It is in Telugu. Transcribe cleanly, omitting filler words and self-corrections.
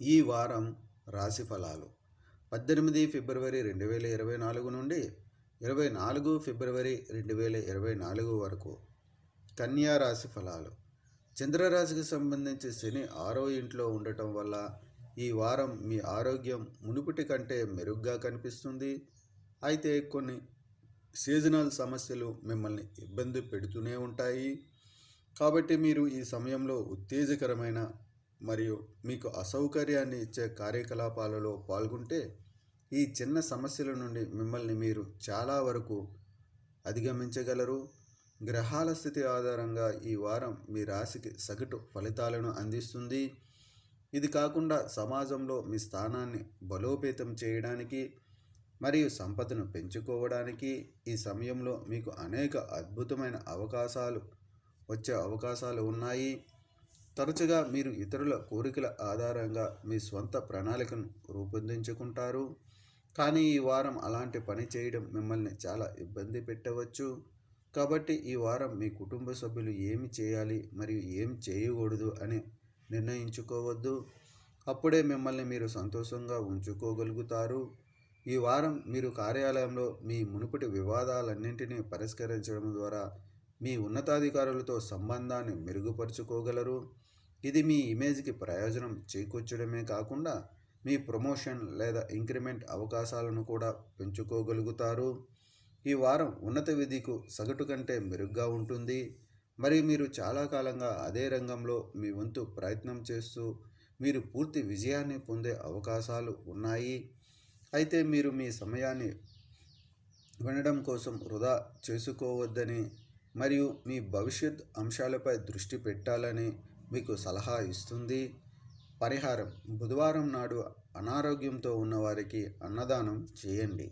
ఈ వారం రాశి ఫలాలు 18 ఫిబ్రవరి 2024 నుండి 24 ఫిబ్రవరి 2024 వరకు. కన్యా రాశి ఫలాలు. చంద్రరాశికి సంబంధించి శని 6వ ఇంట్లో ఉండటం వల్ల ఈ వారం మీ ఆరోగ్యం మునుపటి కంటే మెరుగ్గా కనిపిస్తుంది. అయితే కొన్ని సీజనల్ సమస్యలు మిమ్మల్ని ఇబ్బంది పెడుతూనే ఉంటాయి. కాబట్టి మీరు ఈ సమయంలో ఉత్తేజకరమైన మరియు మీకు అసౌకర్యాన్ని ఇచ్చే కార్యకలాపాలలో పాల్గొంటే ఈ చిన్న సమస్యల నుండి మిమ్మల్ని మీరు చాలా వరకు అధిగమించగలరు. గ్రహాల స్థితి ఆధారంగా ఈ వారం మీ రాశికి సగటు ఫలితాలను అందిస్తుంది. ఇది కాకుండా సమాజంలో మీ స్థానాన్ని బలోపేతం చేయడానికి మరియు సంపదను పెంచుకోవడానికి ఈ సమయంలో మీకు అనేక అద్భుతమైన వచ్చే అవకాశాలు ఉన్నాయి. తరచుగా మీరు ఇతరుల కోరికల ఆధారంగా మీ స్వంత ప్రణాళికను రూపొందించుకుంటారు. కానీ ఈ వారం అలాంటి పని చేయడం మిమ్మల్ని చాలా ఇబ్బంది పెట్టవచ్చు. కాబట్టి ఈ వారం మీ కుటుంబ సభ్యులు ఏమి చేయాలి మరియు ఏం చేయకూడదు అని నిర్ణయించుకోవద్దు. అప్పుడే మిమ్మల్ని మీరు సంతోషంగా ఉంచుకోగలుగుతారు. ఈ వారం మీరు కార్యాలయంలో మీ మునుపటి వివాదాలన్నింటినీ పరిష్కరించడం ద్వారా మీ ఉన్నతాధికారులతో సంబంధాన్ని మెరుగుపరుచుకోగలరు. ఇది మీ ఇమేజ్కి ప్రయోజనం చేకూర్చడమే కాకుండా మీ ప్రమోషన్ లేదా ఇంక్రిమెంట్ అవకాశాలను కూడా పెంచుకోగలుగుతారు. ఈ వారం ఉన్నత విధికు సగటు కంటే మెరుగ్గా ఉంటుంది. మరియు మీరు చాలా కాలంగా అదే రంగంలో మీ వంతు ప్రయత్నం చేస్తూ మీరు పూర్తి విజయాన్ని పొందే అవకాశాలు ఉన్నాయి. అయితే మీరు మీ సమయాన్ని వినడం కోసం వృధా చేసుకోవద్దని మరియు మీ భవిష్యత్ అంశాలపై దృష్టి పెట్టాలని మీకు సలహా ఇస్తుంది. పరిహారం: బుధవారం నాడు అనారోగ్యంతో ఉన్నవారికి అన్నదానం చేయండి.